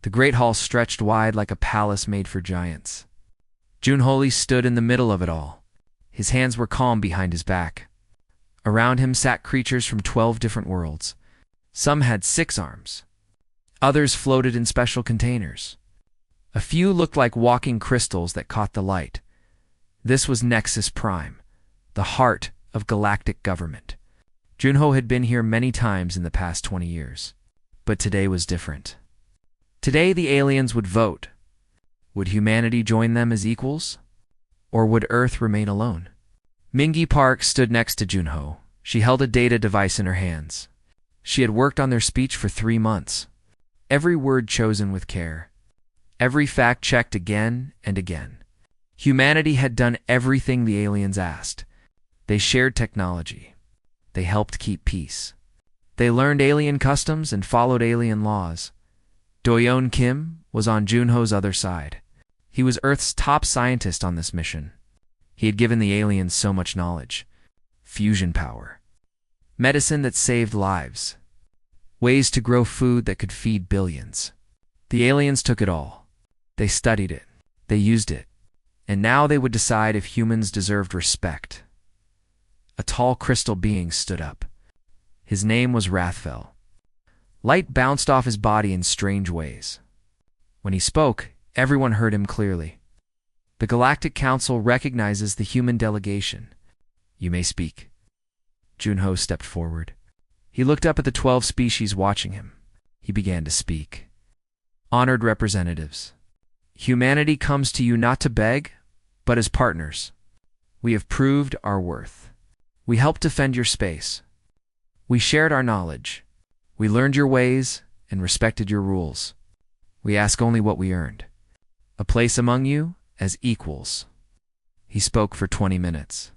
The great hall stretched wide like a palace made for giants. Junho stood in the middle of it all. His hands were calm behind his back. Around him sat creatures from 12 different worlds. Some had 6 arms. Others floated in special containers. A few looked like walking crystals that caught the light. This was Nexus Prime, the heart of galactic government. Junho had been here many times in the past 20 years. But today was different. Today the aliens would vote. Would humanity join them as equals? Or would Earth remain alone? Mingi Park stood next to Junho. She held a data device in her hands. She had worked on their speech for 3 months. Every word chosen with care. Every fact checked again and again. Humanity had done everything the aliens asked. They shared technology. They helped keep peace. They learned alien customs and followed alien laws. Doyeon Kim was on Junho's other side. He was Earth's top scientist on this mission. He had given the aliens so much knowledge. Fusion power. Medicine that saved lives. Ways to grow food that could feed billions. The aliens took it all. They studied it. They used it. And now they would decide if humans deserved respect. A tall crystal being stood up. His name was Rathfell. Light bounced off his body in strange ways. When he spoke, everyone heard him clearly. The Galactic Council recognizes the human delegation. You may speak. Junho stepped forward. He looked up at the 12 species watching him. He began to speak. Honored representatives, humanity comes to you not to beg, but as partners. We have proved our worth. We helped defend your space. We shared our knowledge. We learned your ways and respected your rules. We ask only what we earned. A place among you as equals. He spoke for 20 minutes.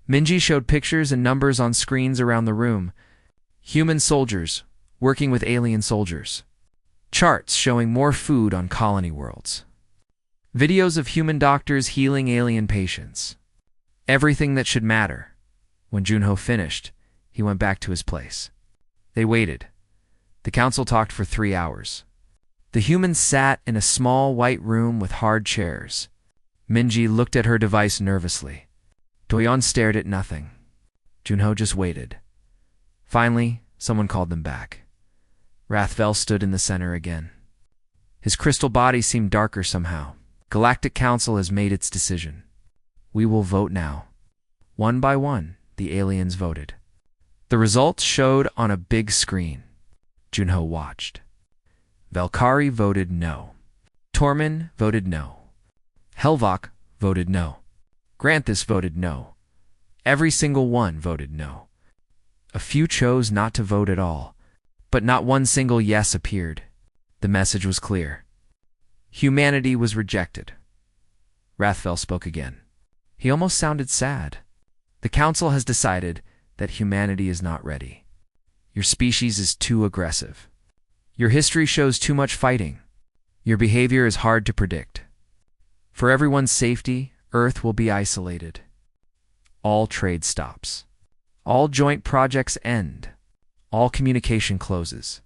Minji showed pictures and numbers on screens around the room. Human soldiers working with alien soldiers. Charts showing more food on colony worlds. Videos of human doctors healing alien patients. Everything that should matter. When Junho finished, he went back to his place. They waited. The council talked for 3 hours. The humans sat in a small white room with hard chairs. Minji looked at her device nervously. Doyeon stared at nothing. Junho just waited. Finally, someone called them back. Rathfell stood in the center again. His crystal body seemed darker somehow. Galactic Council has made its decision. We will vote now. One by one, the aliens voted. The results showed on a big screen. Junho watched. Valkyrie voted no. Tormin voted no. Helvok voted no. Granthus voted no. Every single one voted no. A few chose not to vote at all, but not one single yes appeared. The message was clear. Humanity was rejected. Rathfell spoke again. He almost sounded sad. The council has decided that humanity is not ready. Your species is too aggressive. Your history shows too much fighting. Your behavior is hard to predict. For everyone's safety, Earth will be isolated. All trade stops. All joint projects end. All communication closes.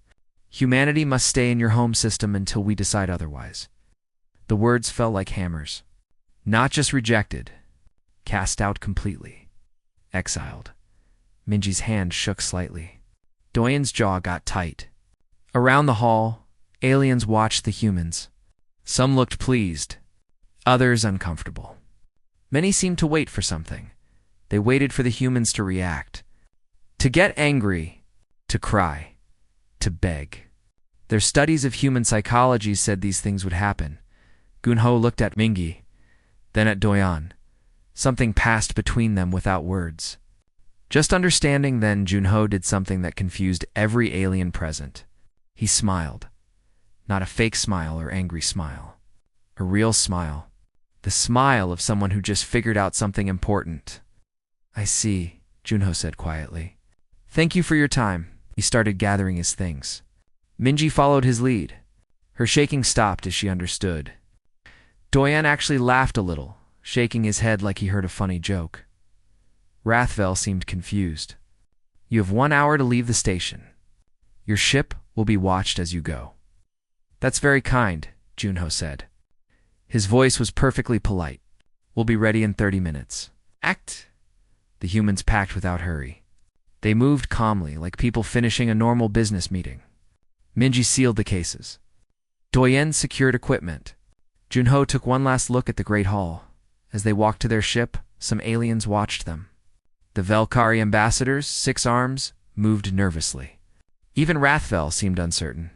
Humanity must stay in your home system until we decide otherwise. The words fell like hammers. Not just rejected, cast out completely. Exiled. Minji's hand shook slightly. Doyen's jaw got tight. Around the hall, aliens watched the humans. Some looked pleased, others uncomfortable. Many seemed to wait for something. They waited for the humans to react. To get angry, to cry, to beg. Their studies of human psychology said these things would happen. Gunho looked at Mingi, then at Doyan. Something passed between them without words. Just understanding, then Junho did something that confused every alien present. He smiled. Not a fake smile or angry smile. A real smile. The smile of someone who just figured out something important. I see, Junho said quietly. Thank you for your time. He started gathering his things. Minji followed his lead. Her shaking stopped as she understood. Doyan actually laughed a little, shaking his head like he heard a funny joke. Rathfell seemed confused. You have 1 hour to leave the station. Your ship will be watched as you go. That's very kind, Junho said. His voice was perfectly polite. We'll be ready in 30 minutes. Act! The humans packed without hurry. They moved calmly, like people finishing a normal business meeting. Minji sealed the cases. Doyen secured equipment. Junho took one last look at the Great Hall. As they walked to their ship, some aliens watched them. The Velkari ambassadors, 6 arms, moved nervously. Even Rathvel seemed uncertain.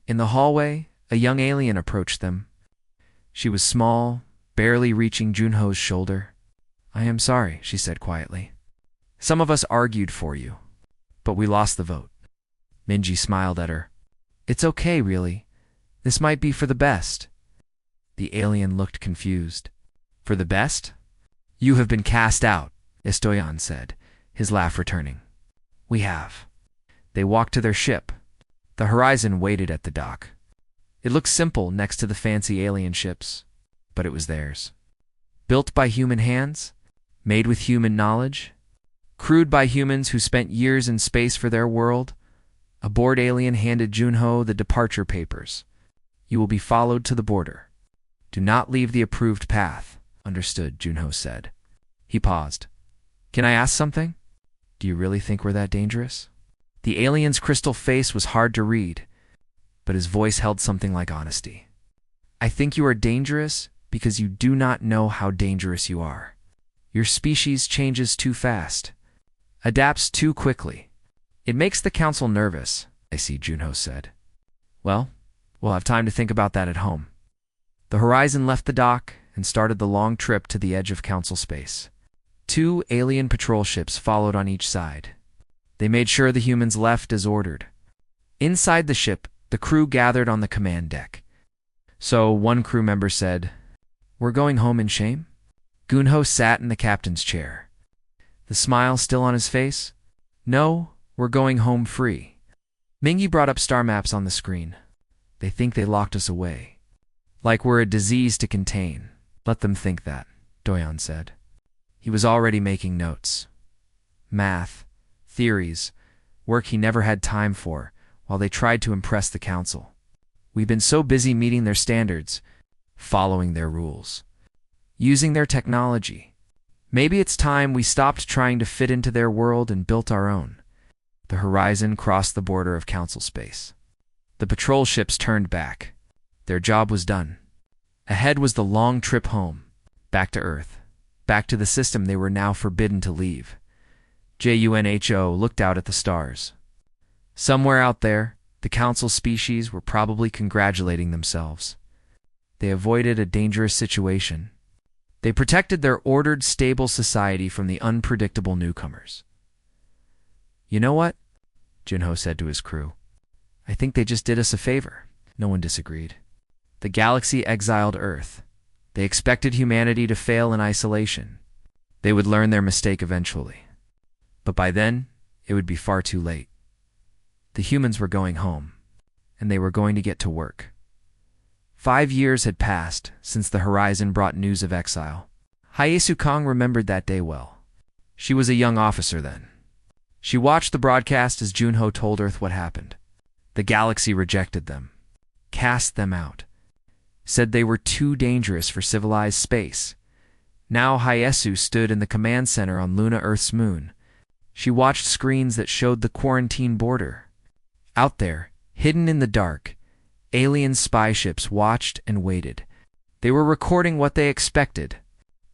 In the hallway, a young alien approached them. She was small, barely reaching Junho's shoulder. I am sorry, she said quietly. Some of us argued for you, but we lost the vote. Minji smiled at her. It's okay, really. This might be for the best. The alien looked confused. For the best? You have been cast out, Estoyan said, his laugh returning. We have. They walked to their ship. The Horizon waited at the dock. It looked simple next to the fancy alien ships, but it was theirs. Built by human hands, made with human knowledge, crewed by humans who spent years in space for their world, a bored alien handed Junho the departure papers. You will be followed to the border. Do not leave the approved path. Understood, Junho said. He paused. Can I ask something? Do you really think we're that dangerous? The alien's crystal face was hard to read, but his voice held something like honesty. I think you are dangerous because you do not know how dangerous you are. Your species changes too fast, adapts too quickly. It makes the council nervous, I see, Junho said. Well, we'll have time to think about that at home. The Horizon left the dock and started the long trip to the edge of council space. 2 alien patrol ships followed on each side. They made sure the humans left as ordered. Inside the ship, the crew gathered on the command deck. So one crew member said, We're going home in shame? Gunho sat in the captain's chair. The smile still on his face. No, we're going home free. Mingy brought up star maps on the screen. They think they locked us away. Like we're a disease to contain. Let them think that, Doyon said. He was already making notes. Math, theories, work he never had time for, while they tried to impress the council. We've been so busy meeting their standards, following their rules, using their technology. Maybe it's time we stopped trying to fit into their world and built our own. The Horizon crossed the border of council space. The patrol ships turned back. Their job was done. Ahead was the long trip home, back to Earth, back to the system they were now forbidden to leave. Junho looked out at the stars. Somewhere out there, the council species were probably congratulating themselves. They avoided a dangerous situation. They protected their ordered, stable society from the unpredictable newcomers. You know what? Junho said to his crew. I think they just did us a favor. No one disagreed. The galaxy exiled Earth. They expected humanity to fail in isolation. They would learn their mistake eventually. But by then, it would be far too late. The humans were going home, and they were going to get to work. 5 years had passed since the Horizon brought news of exile. Hyesu Kong remembered that day well. She was a young officer then. She watched the broadcast as Junho told Earth what happened. The galaxy rejected them, cast them out, said they were too dangerous for civilized space. Now Hyesu stood in the command center on Luna Earth's moon. She watched screens that showed the quarantine border. Out there, hidden in the dark, alien spy ships watched and waited. They were recording what they expected,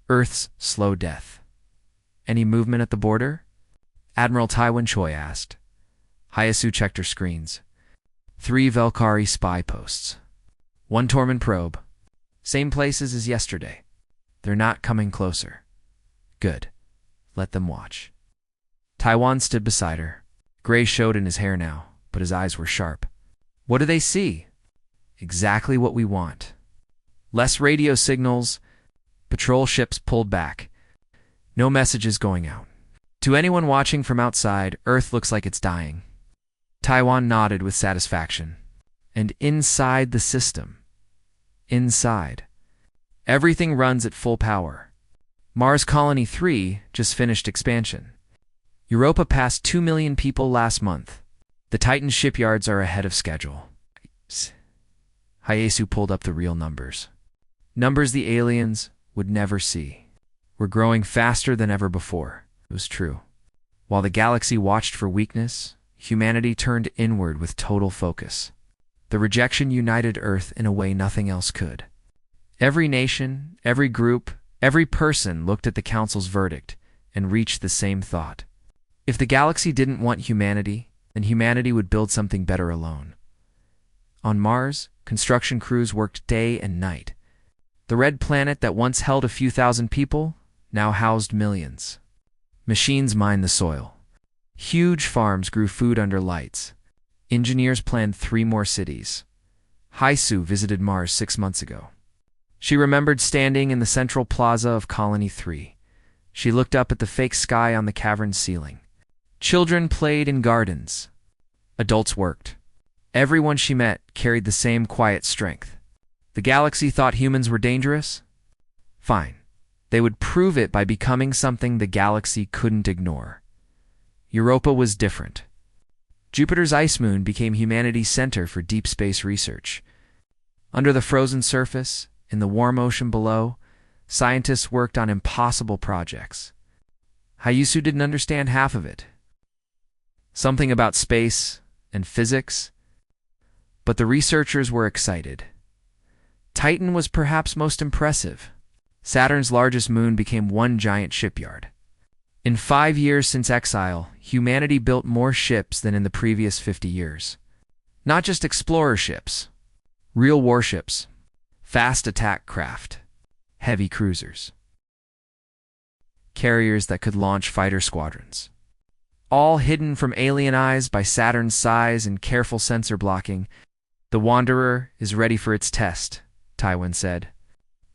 Earth's slow death. Any movement at the border? Admiral Taiwan Choi asked. Hyesu checked her screens. 3 Velkari spy posts. 1 Tormund probe. Same places as yesterday. They're not coming closer. Good. Let them watch. Taiwan stood beside her. Gray showed in his hair now, but his eyes were sharp. What do they see? Exactly what we want. Less radio signals. Patrol ships pulled back. No messages going out. To anyone watching from outside, Earth looks like it's dying. Taiwan nodded with satisfaction. And inside the system, inside, everything runs at full power. Mars Colony 3 just finished expansion. Europa passed 2 million people last month. The Titan shipyards are ahead of schedule. Hyesu pulled up the real numbers. Numbers the aliens would never see. We're growing faster than ever before. It was true. While the galaxy watched for weakness, humanity turned inward with total focus. The rejection united Earth in a way nothing else could. Every nation, every group, every person looked at the Council's verdict and reached the same thought. If the galaxy didn't want humanity, then humanity would build something better alone. On Mars, construction crews worked day and night. The red planet that once held a few thousand people now housed millions. Machines mined the soil. Huge farms grew food under lights. Engineers planned 3 more cities. Hyesu visited Mars 6 months ago. She remembered standing in the central plaza of Colony 3. She looked up at the fake sky on the cavern's ceiling. Children played in gardens. Adults worked. Everyone she met carried the same quiet strength. The galaxy thought humans were dangerous? Fine. They would prove it by becoming something the galaxy couldn't ignore. Europa was different. Jupiter's ice moon became humanity's center for deep space research. Under the frozen surface, in the warm ocean below, scientists worked on impossible projects. Hyesu didn't understand half of it. Something about space and physics, but the researchers were excited. Titan was perhaps most impressive. Saturn's largest moon became one giant shipyard. In 5 years since Exile, humanity built more ships than in the previous 50 years. Not just explorer ships, real warships, fast attack craft, heavy cruisers, carriers that could launch fighter squadrons. All hidden from alien eyes by Saturn's size and careful sensor blocking. The Wanderer is ready for its test, Tywin said.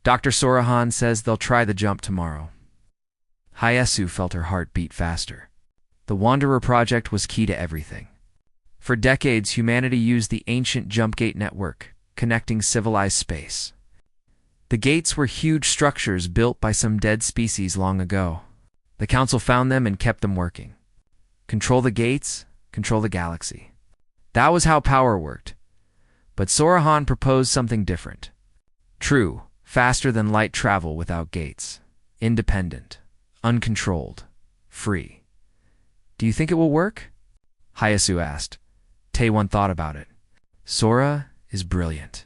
Dr. Sorahan says they'll try the jump tomorrow. Hyesu felt her heart beat faster. The Wanderer project was key to everything. For decades, humanity used the ancient jump gate network, connecting civilized space. The gates were huge structures built by some dead species long ago. The Council found them and kept them working. Control the gates, control the galaxy. That was how power worked. But Sorahan proposed something different. True, faster than light travel without gates. Independent, uncontrolled, free. Do you think it will work? Hyesu asked. Taewon thought about it. Sora is brilliant.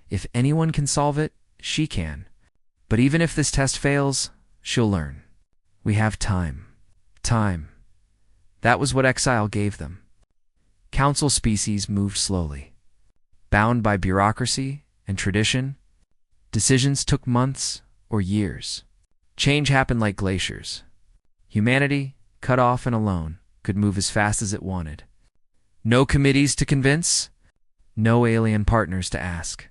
If anyone can solve it, she can. But even if this test fails, she'll learn. We have time. Time. That was what Exile gave them. Council species moved slowly. Bound by bureaucracy and tradition, decisions took months or years. Change happened like glaciers. Humanity, cut off and alone, could move as fast as it wanted. No committees to convince, no alien partners to ask.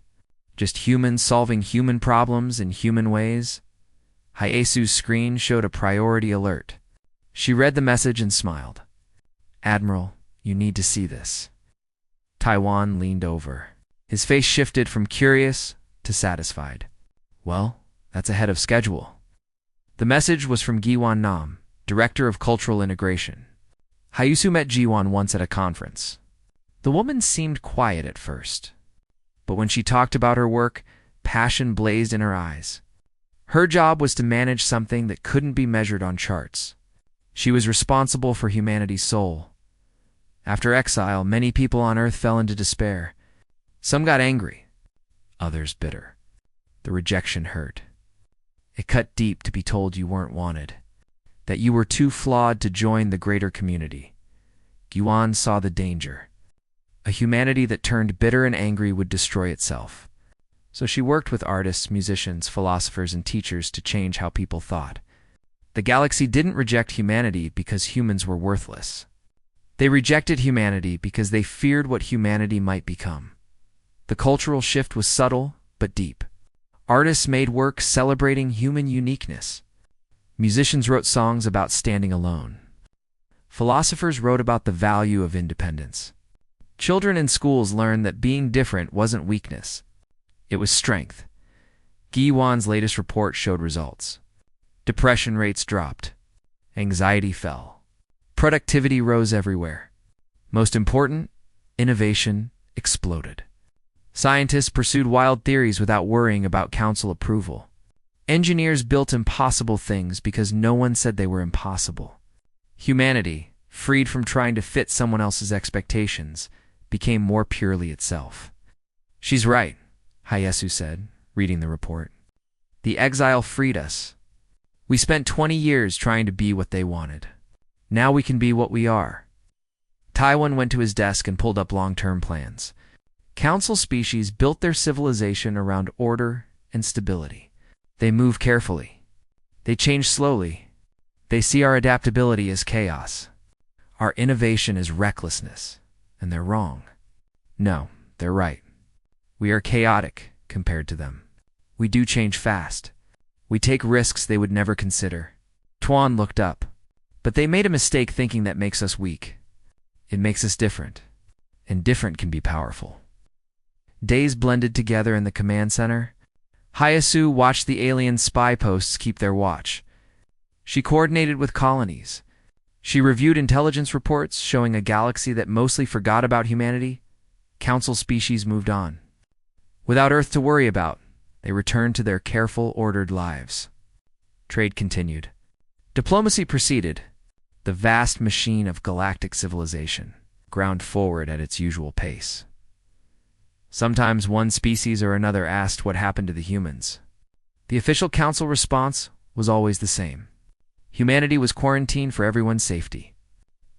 Just humans solving human problems in human ways. Hyesu's screen showed a priority alert. She read the message and smiled. Admiral, you need to see this. Tywon leaned over. His face shifted from curious to satisfied. Well, that's ahead of schedule. The message was from Giwan Nam, Director of Cultural Integration. Hyesu met Jiwon once at a conference. The woman seemed quiet at first, but when she talked about her work, passion blazed in her eyes. Her job was to manage something that couldn't be measured on charts. She was responsible for humanity's soul. After Exile, many people on Earth fell into despair. Some got angry, others bitter. The rejection hurt. It cut deep to be told you weren't wanted, that you were too flawed to join the greater community. Gyuan saw the danger. A humanity that turned bitter and angry would destroy itself. So she worked with artists, musicians, philosophers, and teachers to change how people thought. The galaxy didn't reject humanity because humans were worthless. They rejected humanity because they feared what humanity might become. The cultural shift was subtle but deep. Artists made work celebrating human uniqueness. Musicians wrote songs about standing alone. Philosophers wrote about the value of independence. Children in schools learned that being different wasn't weakness. It was strength. Gi Wan's latest report showed results. Depression rates dropped. Anxiety fell. Productivity rose everywhere. Most important, innovation exploded. Scientists pursued wild theories without worrying about council approval. Engineers built impossible things because no one said they were impossible. Humanity, freed from trying to fit someone else's expectations, became more purely itself. "She's right," Hayasu said, reading the report. "The exile freed us. We spent 20 years trying to be what they wanted. Now we can be what we are." Taiwan went to his desk and pulled up long-term plans. Council species built their civilization around order and stability. They move carefully. They change slowly. They see our adaptability as chaos. Our innovation as recklessness. And they're wrong. No, they're right. We are chaotic compared to them. We do change fast. We take risks they would never consider. Tuan looked up. But they made a mistake thinking that makes us weak. It makes us different. And different can be powerful. Days blended together in the command center. Hayasu watched the alien spy posts keep their watch. She coordinated with colonies. She reviewed intelligence reports showing a galaxy that mostly forgot about humanity. Council species moved on. Without Earth to worry about, they returned to their careful, ordered lives. Trade continued. Diplomacy proceeded. The vast machine of galactic civilization ground forward at its usual pace. Sometimes one species or another asked what happened to the humans. The official council response was always the same. Humanity was quarantined for everyone's safety.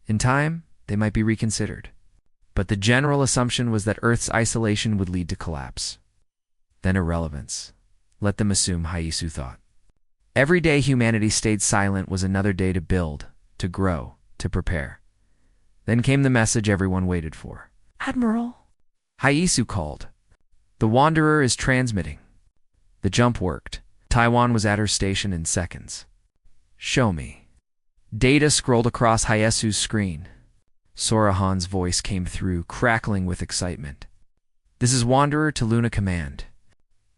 In time, they might be reconsidered. But the general assumption was that Earth's isolation would lead to collapse. Then irrelevance. Let them assume, Hayasu thought. Every day humanity stayed silent was another day to build, to grow, to prepare. Then came the message everyone waited for. "Admiral," Hayasu called. "The Wanderer is transmitting." The jump worked. Taiwan was at her station in seconds. "Show me." Data scrolled across Hayasu's screen. Sorahan's voice came through, crackling with excitement. "This is Wanderer to Luna Command.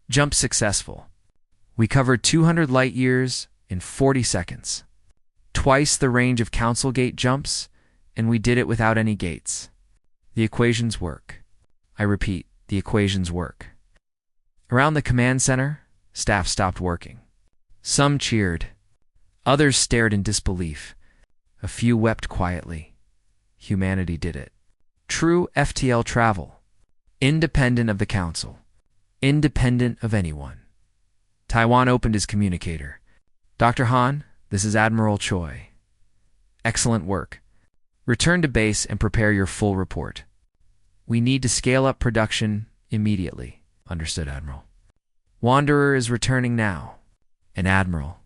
Jump successful. We covered 200 light years in 40 seconds. Twice the range of Council Gate jumps, and we did it without any gates. The equations work. I repeat, the equations work." Around the command center, staff stopped working. Some cheered. Others stared in disbelief. A few wept quietly. Humanity did it. True FTL travel. Independent of the council. Independent of anyone. Taiwan opened his communicator. "Dr. Han, this is Admiral Choi. Excellent work. Return to base and prepare your full report. We need to scale up production immediately." "Understood, Admiral." "Wanderer is returning now." "And Admiral,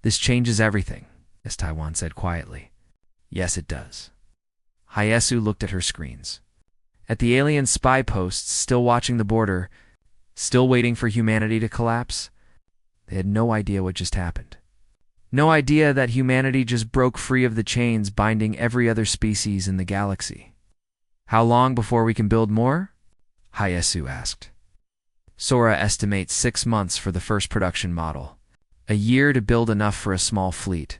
this changes everything," as Taiwan said quietly. "Yes, it does." Hayasu looked at her screens. At the alien spy posts, still watching the border, still waiting for humanity to collapse, they had no idea what just happened. No idea that humanity just broke free of the chains binding every other species in the galaxy. "How long before we can build more?" Hayasu asked. "Sora estimates 6 months for the first production model. A year to build enough for a small fleet."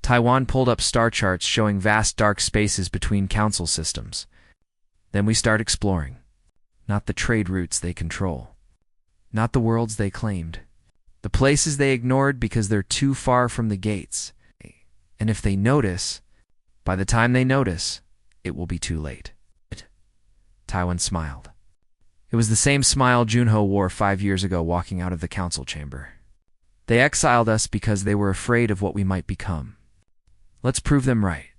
Taiwan pulled up star charts showing vast dark spaces between council systems. "Then we start exploring. Not the trade routes they control. Not the worlds they claimed. The places they ignored because they're too far from the gates. And if they notice, by the time they notice, it will be too late." Taiwan smiled. It was the same smile Junho wore 5 years ago walking out of the council chamber. "They exiled us because they were afraid of what we might become. Let's prove them right."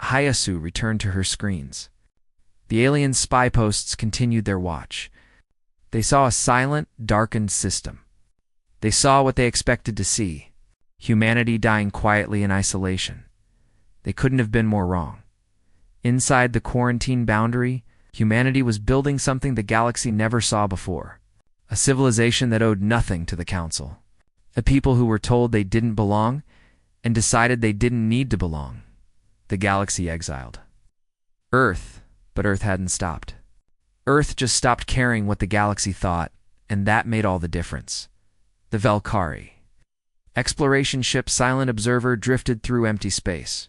Hayasu returned to her screens. The alien spy posts continued their watch. They saw a silent, darkened system. They saw what they expected to see. Humanity dying quietly in isolation. They couldn't have been more wrong. Inside the quarantine boundary, humanity was building something the galaxy never saw before. A civilization that owed nothing to the council. A people who were told they didn't belong and decided they didn't need to belong. The galaxy exiled. But Earth hadn't stopped. Earth just stopped caring what the galaxy thought, and that made all the difference. The Valkyrie. Exploration ship Silent Observer drifted through empty space.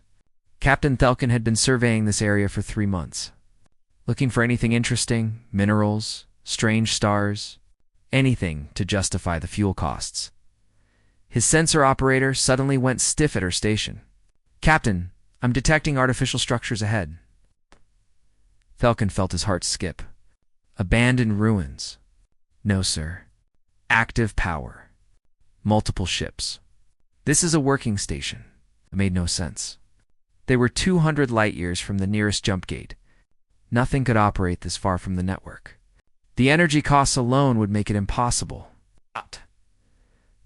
Captain Thelkin had been surveying this area for 3 months. Looking for anything interesting, minerals, strange stars, anything to justify the fuel costs. His sensor operator suddenly went stiff at her station. "Captain, I'm detecting artificial structures ahead." Falcon felt his heart skip. Abandoned ruins. No, sir. Active power. Multiple ships. This is a working station. It made no sense. They were 200 light-years from the nearest jump gate. Nothing could operate this far from the network. The energy costs alone would make it impossible.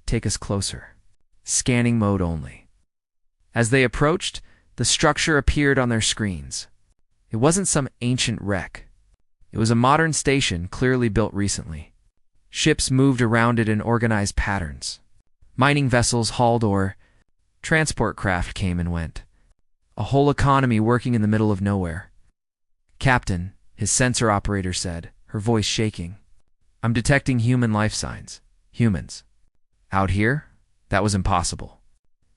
Take us closer. Scanning mode only. As they approached, the structure appeared on their screens. It wasn't some ancient wreck. It was a modern station clearly built recently. Ships moved around it in organized patterns. Mining vessels hauled ore. Transport craft came and went. A whole economy working in the middle of nowhere. "Captain," his sensor operator said, her voice shaking. "I'm detecting human life signs. Humans. Out here? That was impossible.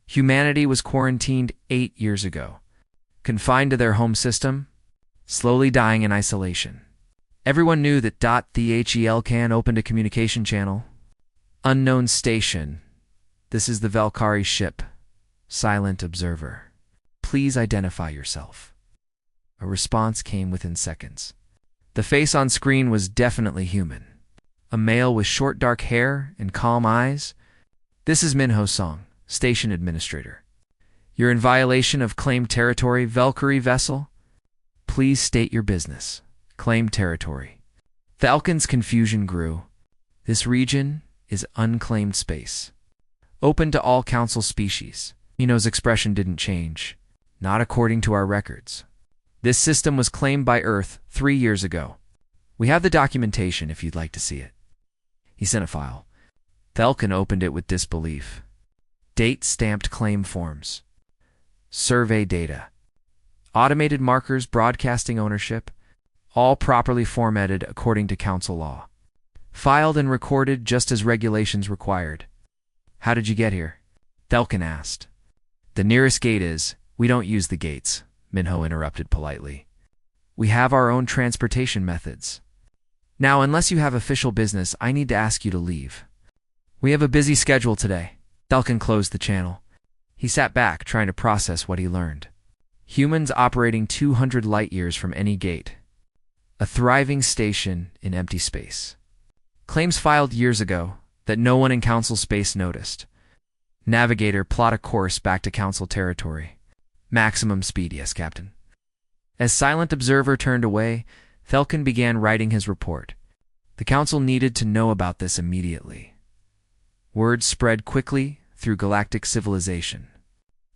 Humanity was quarantined 8 years ago. Confined to their home system, slowly dying in isolation. Everyone knew that the HEL opened a communication channel. Unknown station. This is the Valkyrie ship. Silent observer. Please identify yourself." A response came within seconds. The face on screen was definitely human. A male with short dark hair and calm eyes. "This is Minho Song, station administrator. You're in violation of claimed territory, Valkyrie vessel. Please state your business. Claimed territory." Falcon's confusion grew. This region is unclaimed space. Open to all council species. Minho's expression didn't change. Not according to our records. This system was claimed by Earth 3 years ago. We have the documentation if you'd like to see it. He sent a file. Falcon opened it with disbelief. Date-stamped claim forms. Survey data. Automated markers broadcasting ownership. All properly formatted according to council law. Filed and recorded just as regulations required. "How did you get here?" Falcon asked. "The nearest gate is..." "We don't use the gates," Minho interrupted politely. "We have our own transportation methods. Now, unless you have official business, I need to ask you to leave. We have a busy schedule today." Falcon closed the channel. He sat back, trying to process what he learned. Humans operating 200 light-years from any gate. A thriving station in empty space. Claims filed years ago that no one in council space noticed. Navigator, plot a course back to council territory. Maximum speed, yes, Captain. As Silent Observer turned away, Falcon began writing his report. The council needed to know about this immediately. Word spread quickly through galactic civilization.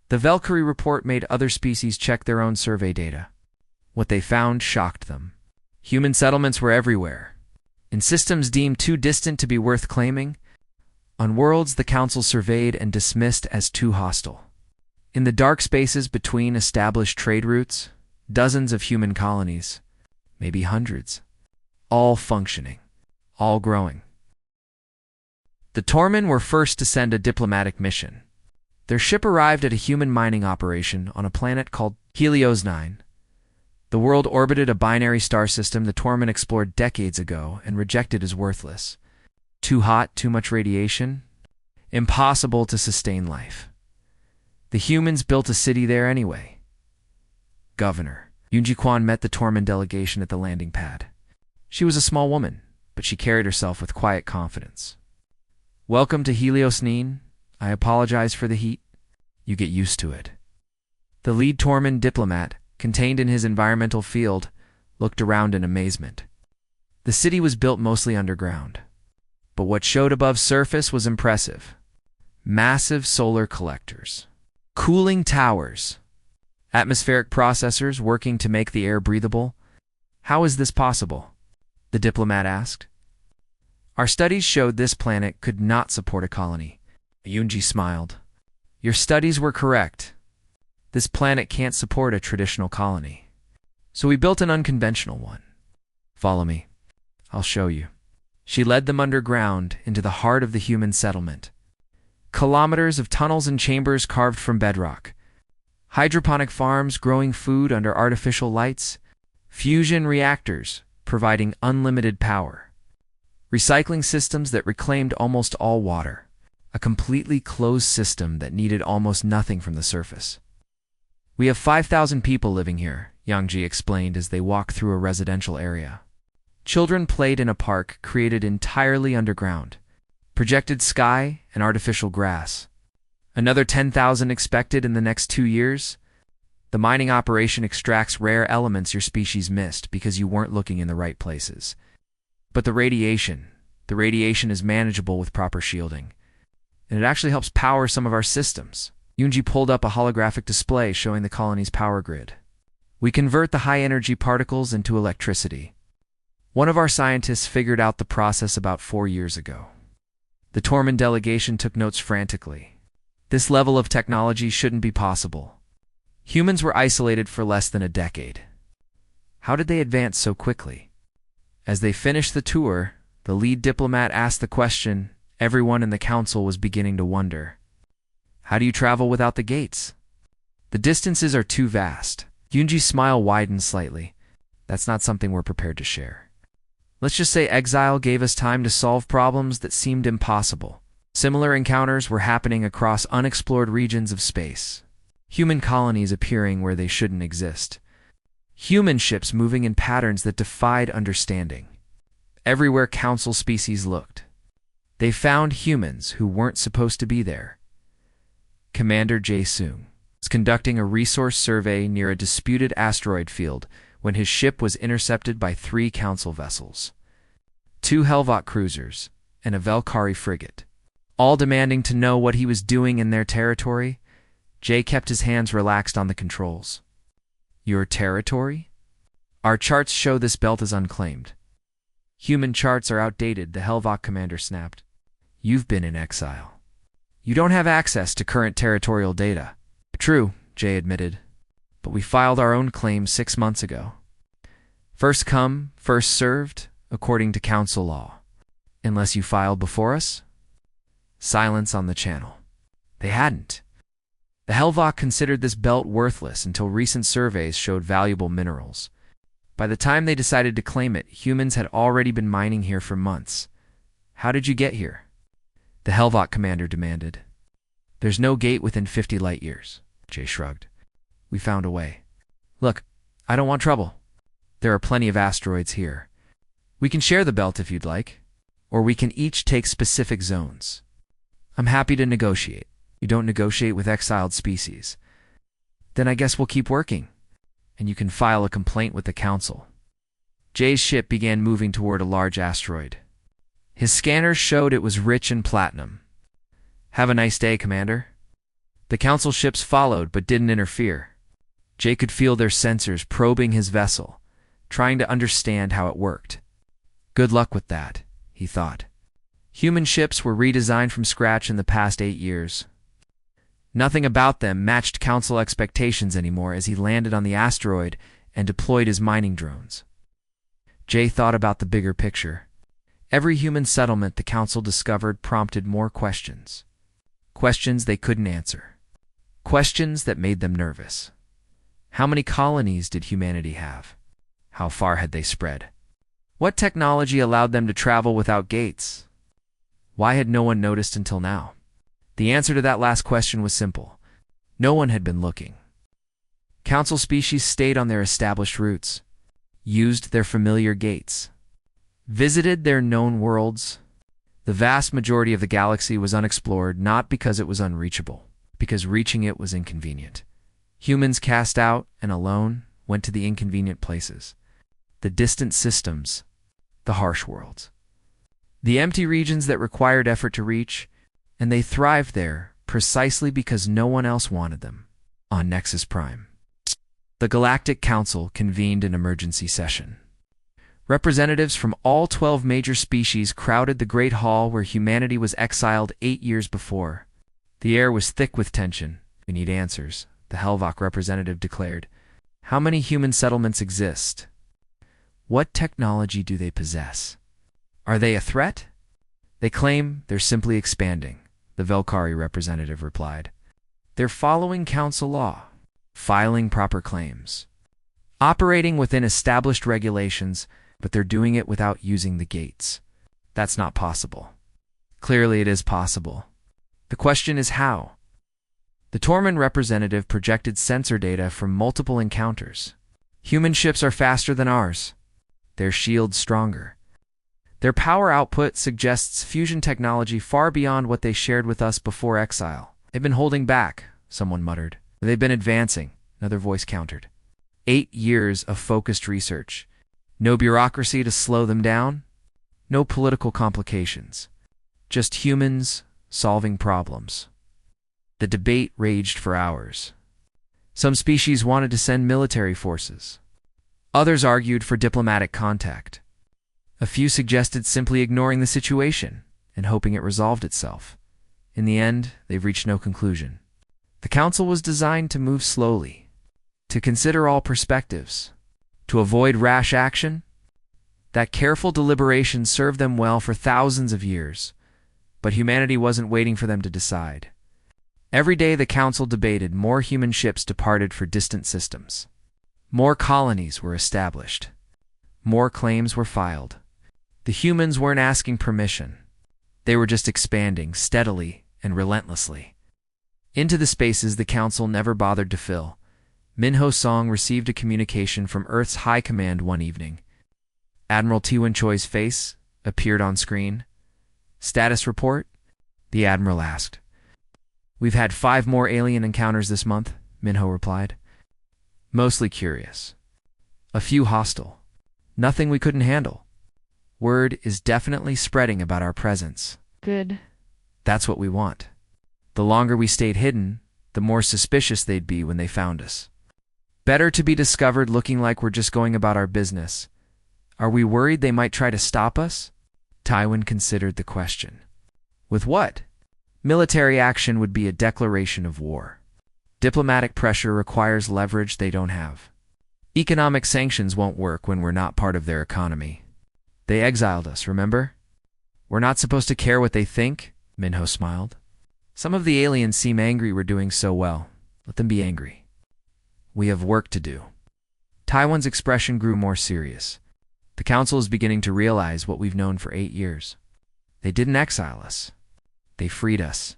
The Valkyrie report made other species check their own survey data. What they found shocked them. Human settlements were everywhere. In systems deemed too distant to be worth claiming, on worlds the council surveyed and dismissed as too hostile. In the dark spaces between established trade routes, dozens of human colonies, maybe hundreds, all functioning, all growing. The Tormen were first to send a diplomatic mission. Their ship arrived at a human mining operation on a planet called Helios 9. The world orbited a binary star system the Tormen explored decades ago and rejected as worthless. Too hot, too much radiation, impossible to sustain life. The humans built a city there anyway. Governor Yunji Quan met the Tormen delegation at the landing pad. She was a small woman, but she carried herself with quiet confidence. "Welcome to Helios 9. I apologize for the heat. You get used to it." The lead Tormen diplomat, contained in his environmental field, looked around in amazement. The city was built mostly underground, but what showed above surface was impressive. Massive solar collectors, cooling towers, atmospheric processors working to make the air breathable. "How is this possible?" the diplomat asked. "Our studies showed this planet could not support a colony." Yunji smiled. "Your studies were correct. This planet can't support a traditional colony. So we built an unconventional one. Follow me. I'll show you." She led them underground into the heart of the human settlement. Kilometers of tunnels and chambers carved from bedrock. Hydroponic farms growing food under artificial lights. Fusion reactors providing unlimited power. recycling systems that reclaimed almost all water, a completely closed system that needed almost nothing from the surface. We have 5,000 people living here, Yangji explained as they walked through a residential area. Children played in a park created entirely underground, projected sky and artificial grass. Another 10,000 expected in the next 2 years. The mining operation extracts rare elements your species missed because you weren't looking in the right places. But the radiation is manageable with proper shielding. And it actually helps power some of our systems. Yunji pulled up a holographic display showing the colony's power grid. We convert the high-energy particles into electricity. One of our scientists figured out the process about 4 years ago. The Tormund delegation took notes frantically. This level of technology shouldn't be possible. Humans were isolated for less than a decade. How did they advance so quickly? As they finished the tour, the lead diplomat asked the question everyone in the council was beginning to wonder. How do you travel without the gates? The distances are too vast. Yunji's smile widened slightly. That's not something we're prepared to share. Let's just say exile gave us time to solve problems that seemed impossible. Similar encounters were happening across unexplored regions of space. Human colonies appearing where they shouldn't exist. Human ships moving in patterns that defied understanding. Everywhere council species looked, they found humans who weren't supposed to be there. Commander Jae-sung was conducting a resource survey near a disputed asteroid field when his ship was intercepted by 3 council vessels, 2 Helvok cruisers, and a Valkyrie frigate. All demanding to know what he was doing in their territory, Jay kept his hands relaxed on the controls. Your territory? Our charts show this belt is unclaimed. Human charts are outdated, the Helvok commander snapped. You've been in exile. You don't have access to current territorial data. True, Jay admitted, but we filed our own claim 6 months ago. First come, first served, according to council law. Unless you filed before us? Silence on the channel. They hadn't. The Helvok considered this belt worthless until recent surveys showed valuable minerals. By the time they decided to claim it, humans had already been mining here for months. How did you get here? The Helvok commander demanded. There's no gate within 50 light years, Jay shrugged. We found a way. Look, I don't want trouble. There are plenty of asteroids here. We can share the belt if you'd like, or we can each take specific zones. I'm happy to negotiate. You don't negotiate with exiled species. Then I guess we'll keep working, and you can file a complaint with the council. Jay's ship began moving toward a large asteroid. His scanners showed it was rich in platinum. Have a nice day, Commander. The council ships followed but didn't interfere. Jay could feel their sensors probing his vessel, trying to understand how it worked. Good luck with that, he thought. Human ships were redesigned from scratch in the past 8 years. Nothing about them matched council expectations anymore as he landed on the asteroid and deployed his mining drones. Jay thought about the bigger picture. Every human settlement the council discovered prompted more questions. Questions they couldn't answer. Questions that made them nervous. How many colonies did humanity have? How far had they spread? What technology allowed them to travel without gates? Why had no one noticed until now? The answer to that last question was simple. No one had been looking. Council species stayed on their established routes, used their familiar gates, visited their known worlds. The vast majority of the galaxy was unexplored not because it was unreachable, because reaching it was inconvenient. Humans cast out and alone went to the inconvenient places, the distant systems, the harsh worlds, the empty regions that required effort to reach, and they thrived there precisely because no one else wanted them. On Nexus Prime, the Galactic Council convened an emergency session. Representatives from all 12 major species crowded the Great Hall where humanity was exiled 8 years before. The air was thick with tension. We need answers, the Helvok representative declared. How many human settlements exist? What technology do they possess? Are they a threat? They claim they're simply expanding, the Valkyrie representative replied. They're following council law, filing proper claims, operating within established regulations, but they're doing it without using the gates. That's not possible. Clearly it is possible. The question is how? The Tormund representative projected sensor data from multiple encounters. Human ships are faster than ours. Their shields stronger. Their power output suggests fusion technology far beyond what they shared with us before exile. They've been holding back, someone muttered. They've been advancing, another voice countered. 8 years of focused research. No bureaucracy to slow them down. No political complications. Just humans solving problems. The debate raged for hours. Some species wanted to send military forces. Others argued for diplomatic contact. A few suggested simply ignoring the situation and hoping it resolved itself. In the end, they've reached no conclusion. The council was designed to move slowly, to consider all perspectives, to avoid rash action. That careful deliberation served them well for thousands of years, but humanity wasn't waiting for them to decide. Every day the council debated, more human ships departed for distant systems. More colonies were established. More claims were filed. The humans weren't asking permission. They were just expanding steadily and relentlessly. Into the spaces the council never bothered to fill, Minho Song received a communication from Earth's High Command one evening. Admiral Tiwen Choi's face appeared on screen. "Status report?" the Admiral asked. "We've had 5 more alien encounters this month," Minho replied. "Mostly curious. A few hostile. Nothing we couldn't handle. Word is definitely spreading about our presence." Good. "That's what we want. The longer we stayed hidden, the more suspicious they'd be when they found us. Better to be discovered looking like we're just going about our business. Are we worried they might try to stop us?" Tywin considered the question. "With what?" "Military action would be a declaration of war. Diplomatic pressure requires leverage they don't have. Economic sanctions won't work when we're not part of their economy. They exiled us, remember? We're not supposed to care what they think," Minho smiled. "Some of the aliens seem angry we're doing so well. Let them be angry. We have work to do." Tywin's expression grew more serious. "The Council is beginning to realize what we've known for 8 years. They didn't exile us. They freed us.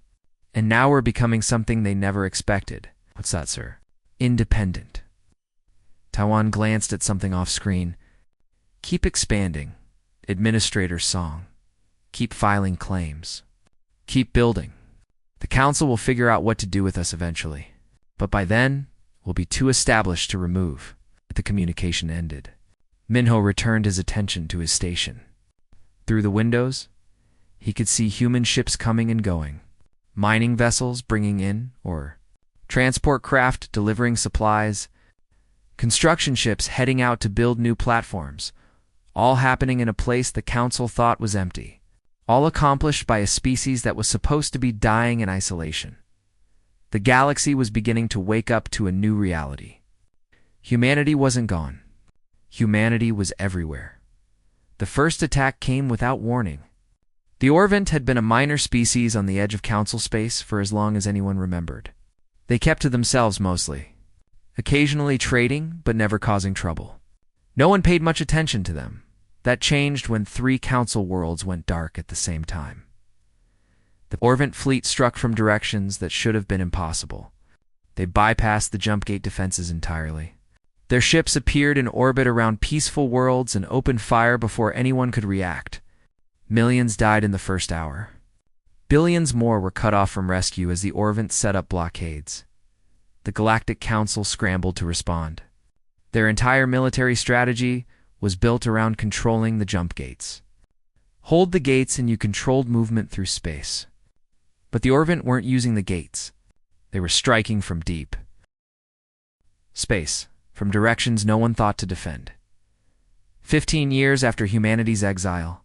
And now we're becoming something they never expected." "What's that, sir?" "Independent." Tywin glanced at something off-screen. "Keep expanding. Administrator's song. Keep filing claims. Keep building. The Council will figure out what to do with us eventually. But by then, we'll be too established to remove." The communication ended. Minho returned his attention to his station. Through the windows, he could see human ships coming and going. Mining vessels bringing in, or transport craft delivering supplies. Construction ships heading out to build new platforms. All happening in a place the Council thought was empty. All accomplished by a species that was supposed to be dying in isolation. The galaxy was beginning to wake up to a new reality. Humanity wasn't gone. Humanity was everywhere. The first attack came without warning. The Orvent had been a minor species on the edge of Council space for as long as anyone remembered. They kept to themselves mostly, occasionally trading but never causing trouble. No one paid much attention to them. That changed when 3 Council worlds went dark at the same time. The Orvent fleet struck from directions that should have been impossible. They bypassed the jump gate defenses entirely. Their ships appeared in orbit around peaceful worlds and opened fire before anyone could react. Millions died in the first hour. Billions more were cut off from rescue as the Orvent set up blockades. The Galactic Council scrambled to respond. Their entire military strategy was built around controlling the jump gates. Hold the gates and you controlled movement through space. But the Orvent weren't using the gates. They were striking from deep space, from directions no one thought to defend. 15 years after humanity's exile,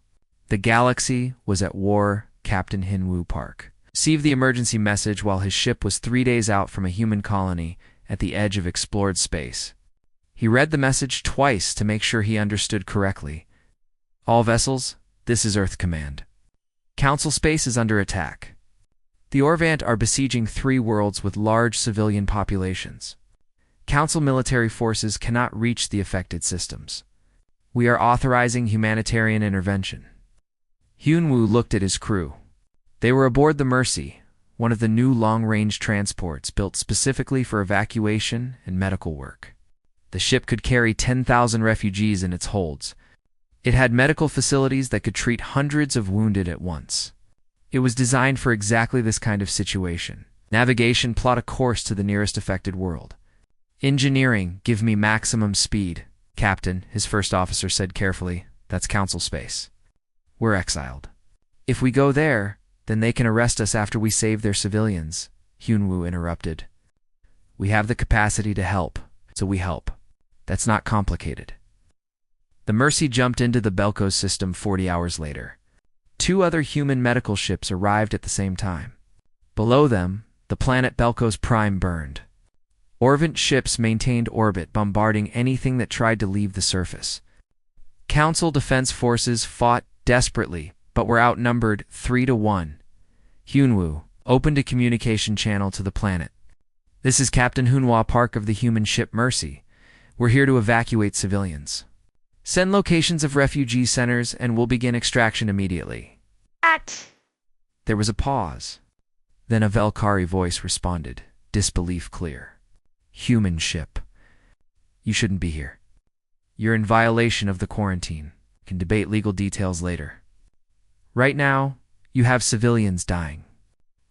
the galaxy was at war. Captain Hinwoo Park received the emergency message while his ship was 3 days out from a human colony at the edge of explored space. He read the message twice to make sure he understood correctly. "All vessels, this is Earth Command. Council space is under attack. The Orvant are besieging 3 worlds with large civilian populations. Council military forces cannot reach the affected systems. We are authorizing humanitarian intervention. Hyunwoo looked at his crew. They were aboard the Mercy, one of the new long-range transports built specifically for evacuation and medical work. The ship could carry 10,000 refugees in its holds. It had medical facilities that could treat hundreds of wounded at once. It was designed for exactly this kind of situation. Navigation: plot a course to the nearest affected world. Engineering: give me maximum speed. Captain, his first officer said carefully, that's Council space. We're exiled. If we go there, then they can arrest us after we save their civilians, Hyunwoo interrupted. We have the capacity to help, so we help. That's not complicated. The Mercy jumped into the Belko system 40 hours later. 2 other human medical ships arrived at the same time. Below them, the planet Belko's prime burned. Orvant ships maintained orbit, bombarding anything that tried to leave the surface. Council defense forces fought desperately, but were outnumbered 3-1. Hyunwoo opened a communication channel to the planet. This is Captain Hunhwa Park of the human ship Mercy. We're here to evacuate civilians. Send locations of refugee centers and we'll begin extraction immediately. There was a pause. Then a Velkari voice responded, disbelief clear. Human ship. You shouldn't be here. You're in violation of the quarantine. Can debate legal details later. Right now, you have civilians dying.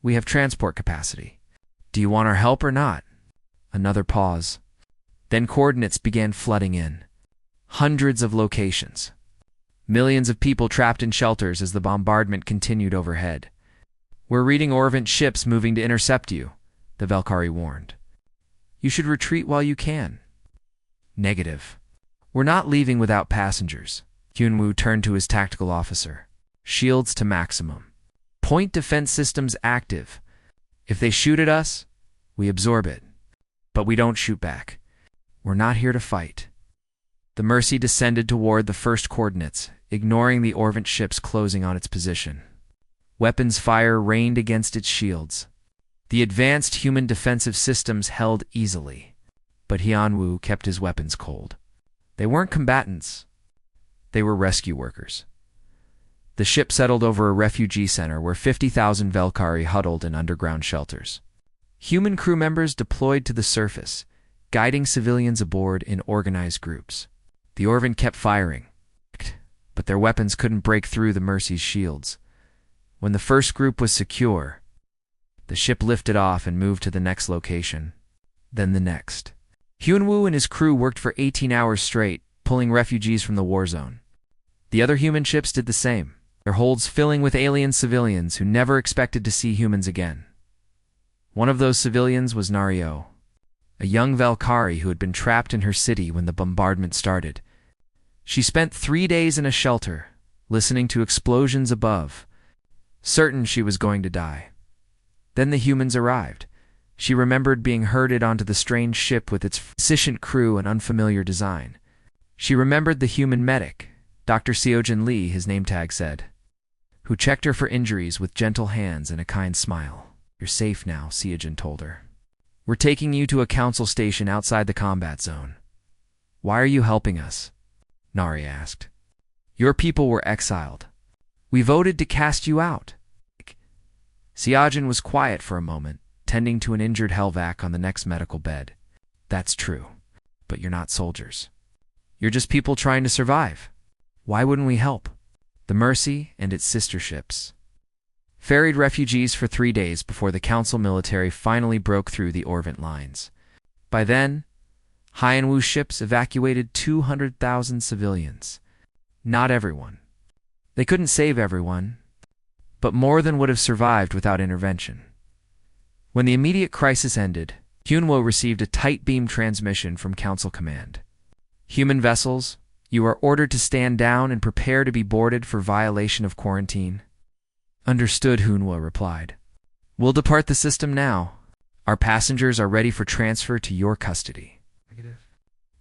We have transport capacity. Do you want our help or not? Another pause. Then coordinates began flooding in. Hundreds of locations. Millions of people trapped in shelters as the bombardment continued overhead. We're reading Orvant ships moving to intercept you, the Velkari warned. You should retreat while you can. Negative. We're not leaving without passengers. Hyunwoo turned to his tactical officer. Shields to maximum. Point defense systems active. If they shoot at us, we absorb it. But we don't shoot back. We're not here to fight. The Mercy descended toward the first coordinates, ignoring the Orvant ships closing on its position. Weapons fire rained against its shields. The advanced human defensive systems held easily, but Hyunwoo kept his weapons cold. They weren't combatants. They were rescue workers. The ship settled over a refugee center where 50,000 Velkari huddled in underground shelters. Human crew members deployed to the surface, guiding civilians aboard in organized groups. The Orvant kept firing, but their weapons couldn't break through the Mercy's shields. When the first group was secure, the ship lifted off and moved to the next location, then the next. Hyunwoo and his crew worked for 18 hours straight, pulling refugees from the war zone. The other human ships did the same, their holds filling with alien civilians who never expected to see humans again. One of those civilians was Nario, a young Velkari who had been trapped in her city when the bombardment started. She spent 3 days in a shelter, listening to explosions above, certain she was going to die. Then the humans arrived. She remembered being herded onto the strange ship with its efficient crew and unfamiliar design. She remembered the human medic, Dr. Seojin Lee, his name tag said, who checked her for injuries with gentle hands and a kind smile. You're safe now, Seojin told her. We're taking you to a council station outside the combat zone. Why are you helping us? Nari asked. Your people were exiled. We voted to cast you out. Seojin was quiet for a moment, tending to an injured Helvac on the next medical bed. That's true, but you're not soldiers. You're just people trying to survive. Why wouldn't we help? The Mercy and its sister ships ferried refugees for 3 days before the council military finally broke through the Orvant lines. By then, Hyunwoo ships evacuated 200,000 civilians. Not everyone. They couldn't save everyone, but more than would have survived without intervention. When the immediate crisis ended, Hyunwoo received a tight beam transmission from Council Command. Human vessels, you are ordered to stand down and prepare to be boarded for violation of quarantine. Understood, Hyunwoo replied. We'll depart the system now. Our passengers are ready for transfer to your custody. Negative.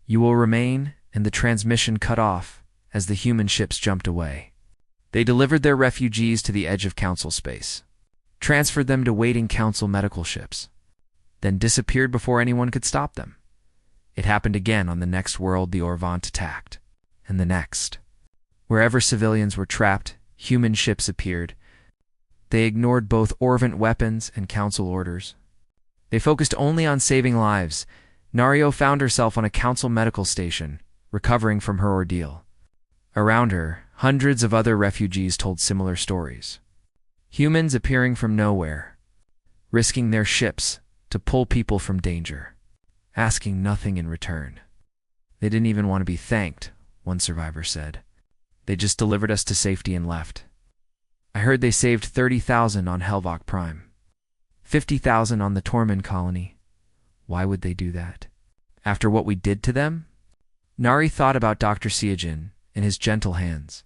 You will remain, and the transmission cut off as the human ships jumped away. They delivered their refugees to the edge of Council space, transferred them to waiting Council medical ships, then disappeared before anyone could stop them. It happened again on the next world the Orvant attacked, and the next. Wherever civilians were trapped, human ships appeared. They ignored both Orvant weapons and Council orders. They focused only on saving lives. Nario found herself on a Council medical station, recovering from her ordeal. Around her, hundreds of other refugees told similar stories. Humans appearing from nowhere, risking their ships to pull people from danger, asking nothing in return. They didn't even want to be thanked, one survivor said. They just delivered us to safety and left. I heard they saved 30,000 on Helvok Prime. 50,000 on the Tormund colony. Why would they do that? After what we did to them? Nari thought about Dr. Siajin and his gentle hands.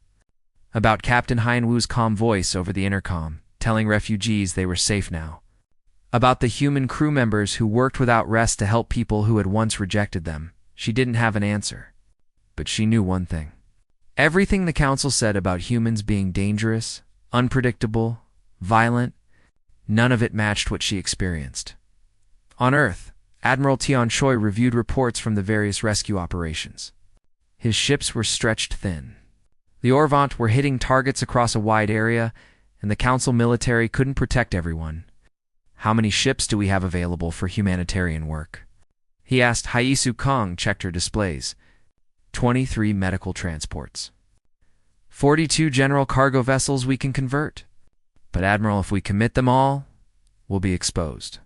About Captain Hyenwoo's calm voice over the intercom, telling refugees they were safe now. About the human crew members who worked without rest to help people who had once rejected them. She didn't have an answer. But she knew one thing. Everything the Council said about humans being dangerous, unpredictable, violent, none of it matched what she experienced. On Earth, Admiral Tian Choi reviewed reports from the various rescue operations. His ships were stretched thin. The Orvant were hitting targets across a wide area, and the Council military couldn't protect everyone. How many ships do we have available for humanitarian work? He asked. Haisu Kong checked her displays. 23 medical transports. 42 general cargo vessels we can convert. But Admiral, if we commit them all, we'll be exposed.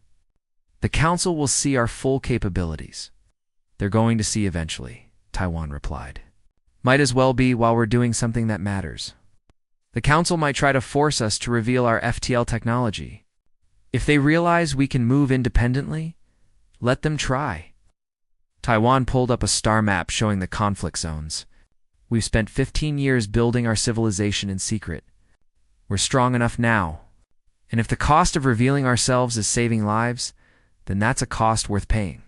The Council will see our full capabilities. They're going to see eventually, Taiwan replied. Might as well be while we're doing something that matters. The Council might try to force us to reveal our FTL technology. If they realize we can move independently, let them try. Taiwan pulled up a star map showing the conflict zones. We've spent 15 years building our civilization in secret. We're strong enough now. And if the cost of revealing ourselves is saving lives, then that's a cost worth paying.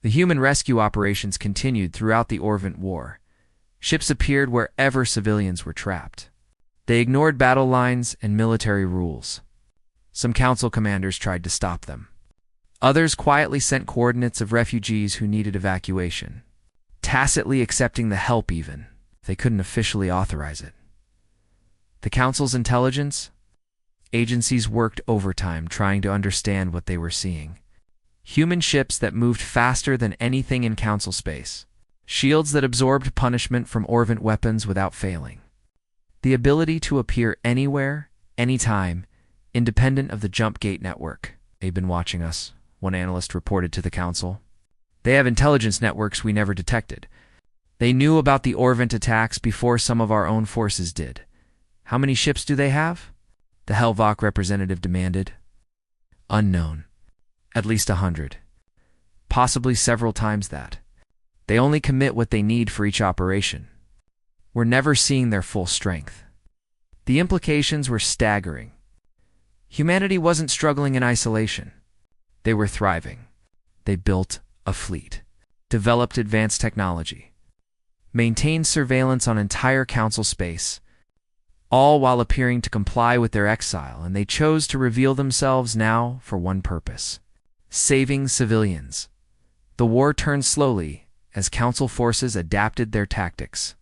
The human rescue operations continued throughout the Orvant War. Ships appeared wherever civilians were trapped. They ignored battle lines and military rules. Some Council commanders tried to stop them. Others quietly sent coordinates of refugees who needed evacuation, tacitly accepting the help even if they couldn't officially authorize it. The Council's intelligence agencies worked overtime trying to understand what they were seeing. Human ships that moved faster than anything in Council space. Shields that absorbed punishment from Orvant weapons without failing. The ability to appear anywhere, anytime, independent of the jump gate network. They've been watching us, one analyst reported to the Council. They have intelligence networks we never detected. They knew about the Orvant attacks before some of our own forces did. How many ships do they have? The Helvok representative demanded. Unknown. At least 100. Possibly several times that. They only commit what they need for each operation. We're never seeing their full strength. The implications were staggering. Humanity wasn't struggling in isolation. They were thriving. They built a fleet, developed advanced technology, maintained surveillance on entire Council space, all while appearing to comply with their exile, and they chose to reveal themselves now for one purpose: saving civilians. The war turned slowly as Council forces adapted their tactics.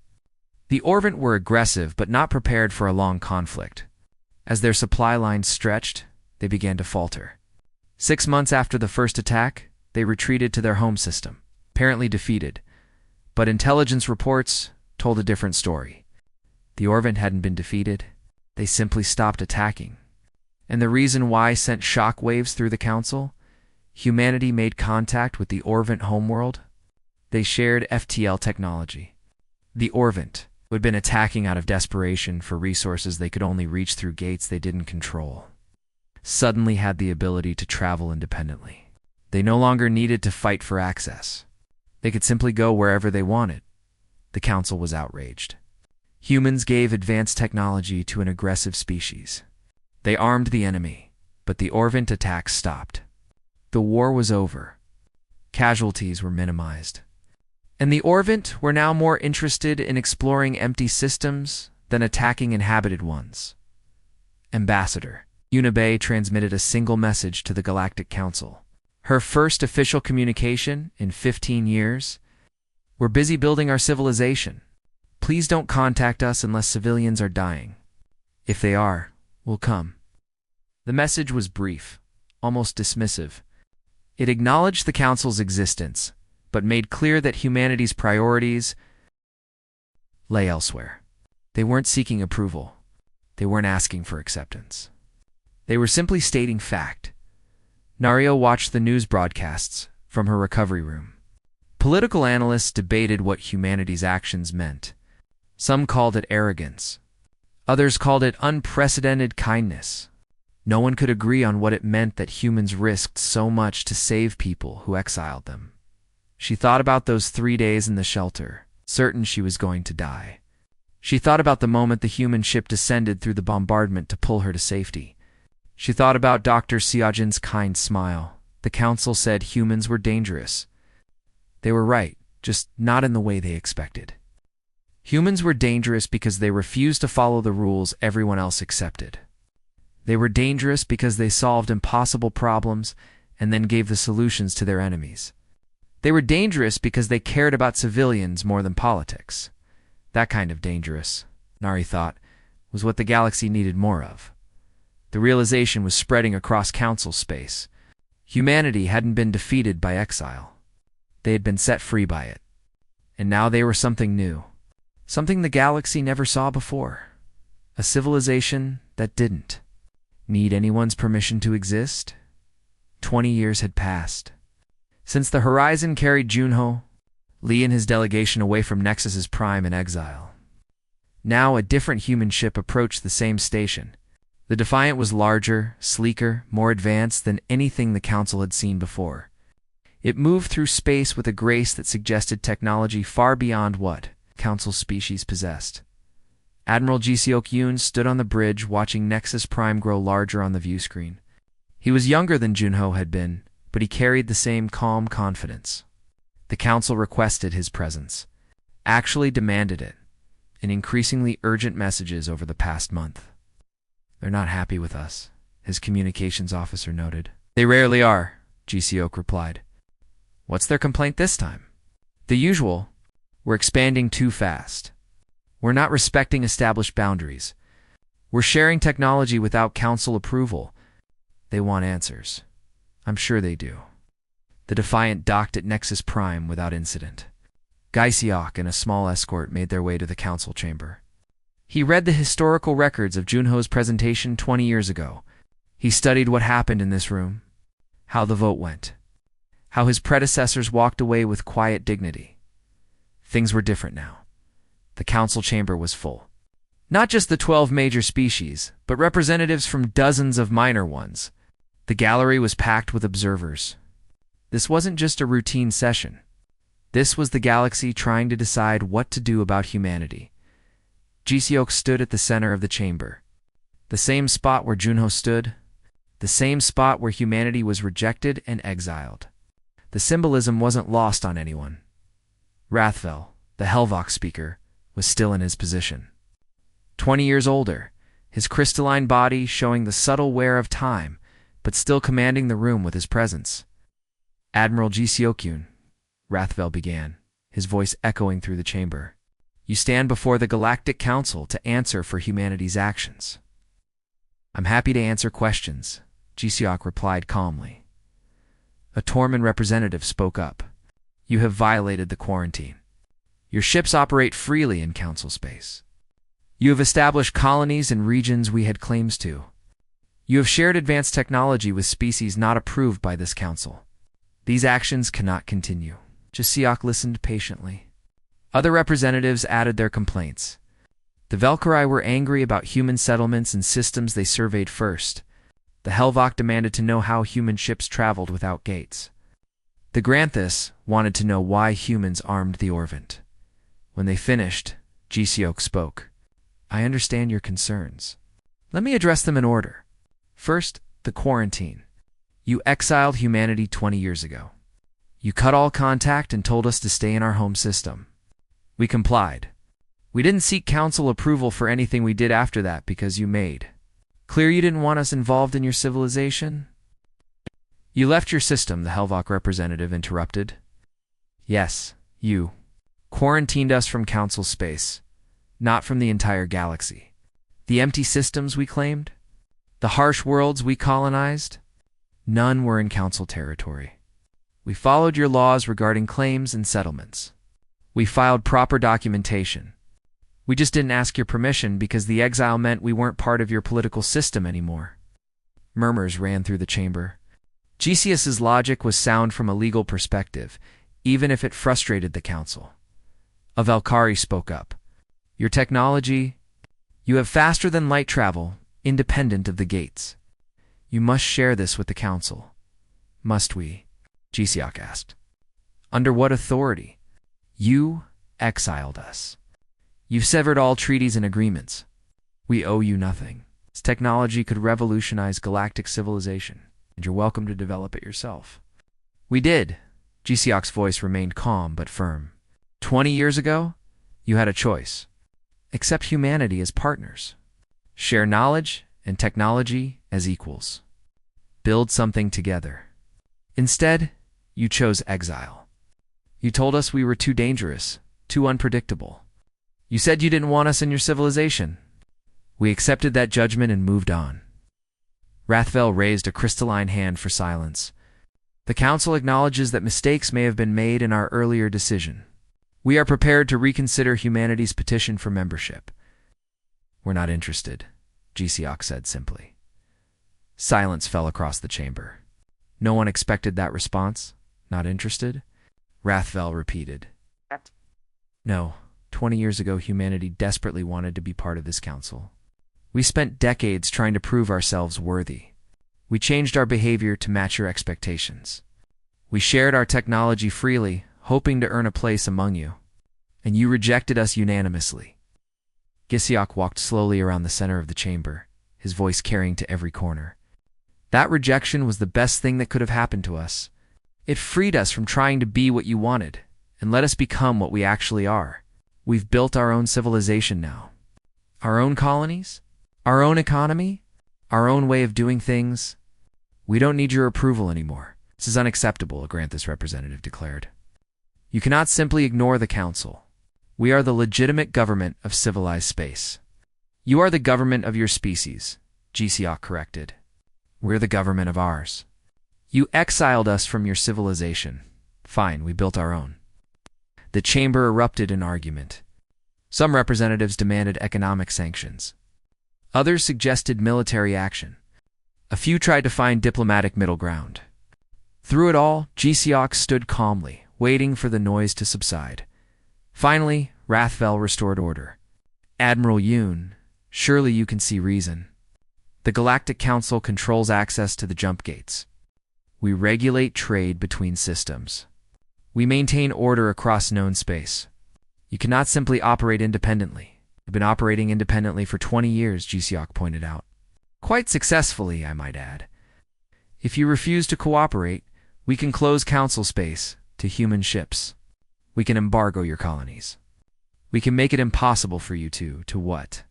The Orvant were aggressive but not prepared for a long conflict. As their supply lines stretched, they began to falter. 6 months after the first attack, they retreated to their home system, apparently defeated. But intelligence reports told a different story. The Orvant hadn't been defeated. They simply stopped attacking. And the reason why sent shockwaves through the Council? Humanity made contact with the Orvant homeworld. They shared FTL technology. The Orvant, who had been attacking out of desperation for resources they could only reach through gates they didn't control, suddenly had the ability to travel independently. They no longer needed to fight for access. They could simply go wherever they wanted. The Council was outraged. Humans gave advanced technology to an aggressive species. They armed the enemy, but the Orvant attacks stopped. The war was over. Casualties were minimized. And the Orvant were now more interested in exploring empty systems than attacking inhabited ones. Ambassador Unibae transmitted a single message to the Galactic Council. Her first official communication in 15 years. We're busy building our civilization. Please don't contact us unless civilians are dying. If they are, we'll come. The message was brief, almost dismissive. It acknowledged the Council's existence, but made clear that humanity's priorities lay elsewhere. They weren't seeking approval. They weren't asking for acceptance. They were simply stating fact. Nario watched the news broadcasts from her recovery room. Political analysts debated what humanity's actions meant. Some called it arrogance. Others called it unprecedented kindness. No one could agree on what it meant that humans risked so much to save people who exiled them. She thought about those 3 days in the shelter, certain she was going to die. She thought about the moment the human ship descended through the bombardment to pull her to safety. She thought about Dr. Siajin's kind smile. The Council said humans were dangerous. They were right, just not in the way they expected. Humans were dangerous because they refused to follow the rules everyone else accepted. They were dangerous because they solved impossible problems and then gave the solutions to their enemies. They were dangerous because they cared about civilians more than politics. That kind of dangerous, Nari thought, was what the galaxy needed more of. The realization was spreading across Council space. Humanity hadn't been defeated by exile. They had been set free by it. And now they were something new. Something the galaxy never saw before. A civilization that didn't need anyone's permission to exist. 20 years had passed. Since the horizon carried Junho, Lee and his delegation away from Nexus's prime in exile. Now a different human ship approached the same station. The Defiant was larger, sleeker, more advanced than anything the Council had seen before. It moved through space with a grace that suggested technology far beyond what Council species possessed. Admiral Ji-seok Yoon stood on the bridge watching Nexus Prime grow larger on the view screen. He was younger than Junho had been, but he carried the same calm confidence. The Council requested his presence, actually demanded it, in increasingly urgent messages over the past month. "They're not happy with us," his communications officer noted. "They rarely are," Ji-seok replied. "What's their complaint this time?" "The usual. We're expanding too fast. We're not respecting established boundaries. We're sharing technology without Council approval. They want answers. I'm sure they do." The Defiant docked at Nexus Prime without incident. Gaisiok and a small escort made their way to the Council chamber. He read the historical records of Junho's presentation 20 years ago. He studied what happened in this room, how the vote went, how his predecessors walked away with quiet dignity. Things were different now. The Council chamber was full. Not just the 12 major species, but representatives from dozens of minor ones. The gallery was packed with observers. This wasn't just a routine session. This was the galaxy trying to decide what to do about humanity. Ji-seok stood at the center of the chamber. The same spot where Junho stood. The same spot where humanity was rejected and exiled. The symbolism wasn't lost on anyone. Rathvel, the Helvox speaker, was still in his position. 20 years older, his crystalline body showing the subtle wear of time, but still commanding the room with his presence. "Admiral Ji-seok, Rathvel began, his voice echoing through the chamber. "You stand before the Galactic Council to answer for humanity's actions." "I'm happy to answer questions," Ji-seok replied calmly. A Tormund representative spoke up. "You have violated the quarantine. Your ships operate freely in Council space. You have established colonies in regions we had claims to. You have shared advanced technology with species not approved by this Council. These actions cannot continue." Ji-seok listened patiently. Other representatives added their complaints. The Vel'Krai were angry about human settlements and systems they surveyed first. The Helvok demanded to know how human ships traveled without gates. The Granthus wanted to know why humans armed the Orvant. When they finished, Ji-seok spoke. "I understand your concerns. Let me address them in order. First, the quarantine. You exiled humanity 20 years ago. You cut all contact and told us to stay in our home system. We complied. We didn't seek Council approval for anything we did after that because you made clear you didn't want us involved in your civilization?" "You left your system," the Helvok representative interrupted. "Yes, you quarantined us from Council space, not from the entire galaxy. The empty systems we claimed? The harsh worlds we colonized? None were in Council territory. We followed your laws regarding claims and settlements. We filed proper documentation. We just didn't ask your permission because the exile meant we weren't part of your political system anymore. Murmurs ran through the chamber. Gesius's logic was sound from a legal perspective, even if it frustrated the council. A Valkyrie spoke up. Your technology, you have faster than light travel, independent of the gates. You must share this with the council. Must we? Gesiok asked. Under what authority? You exiled us. You've severed all treaties and agreements. We owe you nothing. This technology could revolutionize galactic civilization, and you're welcome to develop it yourself. We did. Gesiok's voice remained calm but firm. 20 years ago, you had a choice. Accept humanity as partners. Share knowledge and technology as equals. Build something together. Instead, you chose exile. You told us we were too dangerous, too unpredictable. You said you didn't want us in your civilization. We accepted that judgment and moved on. Rathvel raised a crystalline hand for silence. The Council acknowledges that mistakes may have been made in our earlier decision. We are prepared to reconsider humanity's petition for membership. We're not interested, Gesiok said simply. Silence fell across the chamber. No one expected that response. Not interested? Rathvel repeated. No, 20 years ago humanity desperately wanted to be part of this council. We spent decades trying to prove ourselves worthy. We changed our behavior to match your expectations. We shared our technology freely, hoping to earn a place among you. And you rejected us unanimously. Gesiok walked slowly around the center of the chamber, his voice carrying to every corner. That rejection was the best thing that could have happened to us. It freed us from trying to be what you wanted, and let us become what we actually are. We've built our own civilization now. Our own colonies? Our own economy? Our own way of doing things? We don't need your approval anymore. This is unacceptable, a Granthus representative declared. You cannot simply ignore the council. We are the legitimate government of civilized space. You are the government of your species, Gesiok corrected. We're the government of ours. You exiled us from your civilization. Fine, we built our own. The chamber erupted in argument. Some representatives demanded economic sanctions. Others suggested military action. A few tried to find diplomatic middle ground. Through it all, Gesiok stood calmly, waiting for the noise to subside. Finally, Rathvel restored order. Admiral Yoon, surely you can see reason. The Galactic Council controls access to the jump gates. We regulate trade between systems. We maintain order across known space. You cannot simply operate independently. You've been operating independently for 20 years, Gesiok pointed out. Quite successfully, I might add. If you refuse to cooperate, we can close Council space to human ships. We can embargo your colonies. We can make it impossible for you to what?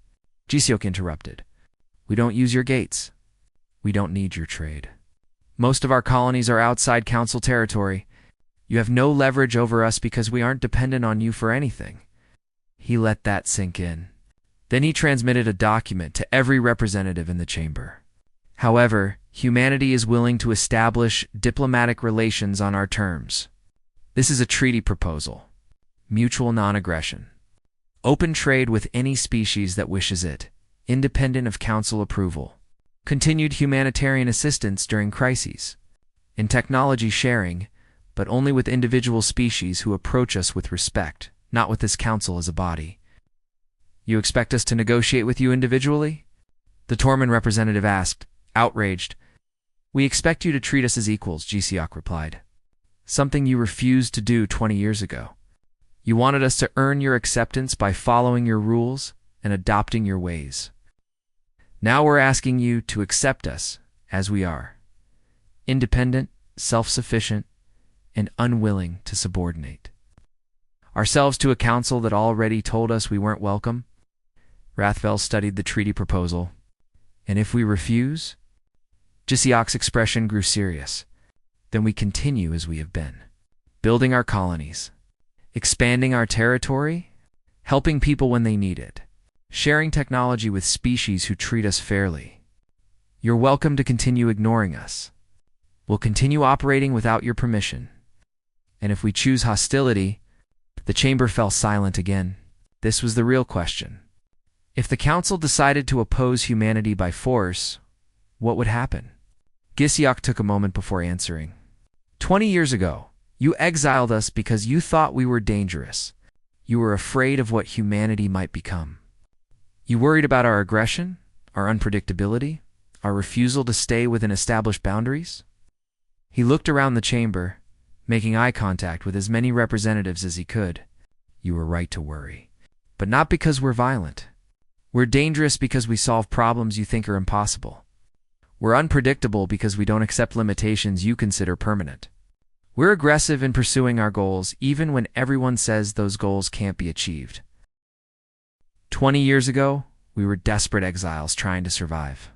Gesiok interrupted. We don't use your gates. We don't need your trade. Most of our colonies are outside Council territory. You have no leverage over us because we aren't dependent on you for anything. He let that sink in. Then he transmitted a document to every representative in the chamber. However, humanity is willing to establish diplomatic relations on our terms. This is a treaty proposal. Mutual non-aggression. Open trade with any species that wishes it, independent of council approval. Continued humanitarian assistance during crises. And technology sharing, but only with individual species who approach us with respect, not with this council as a body. You expect us to negotiate with you individually? The Tormund representative asked, outraged. We expect you to treat us as equals, Gesiok replied. Something you refused to do 20 years ago. You wanted us to earn your acceptance by following your rules and adopting your ways. Now we're asking you to accept us as we are. Independent, self-sufficient, and unwilling to subordinate. Ourselves to a council that already told us we weren't welcome? Rathvel studied the treaty proposal. And if we refuse? Gesiok's expression grew serious. Then we continue as we have been. Building our colonies. Expanding our territory. Helping people when they need it. sharing technology with species who treat us fairly. You're welcome to continue ignoring us. We'll continue operating without your permission. And if we choose hostility, the chamber fell silent again. This was the real question. If the council decided to oppose humanity by force, what would happen? Gisyok took a moment before answering. 20 years ago, you exiled us because you thought we were dangerous. You were afraid of what humanity might become. You worried about our aggression, our unpredictability, our refusal to stay within established boundaries? He looked around the chamber, making eye contact with as many representatives as he could. You were right to worry. But not because we're violent. We're dangerous because we solve problems you think are impossible. We're unpredictable because we don't accept limitations you consider permanent. We're aggressive in pursuing our goals even when everyone says those goals can't be achieved. 20 years ago, we were desperate exiles trying to survive.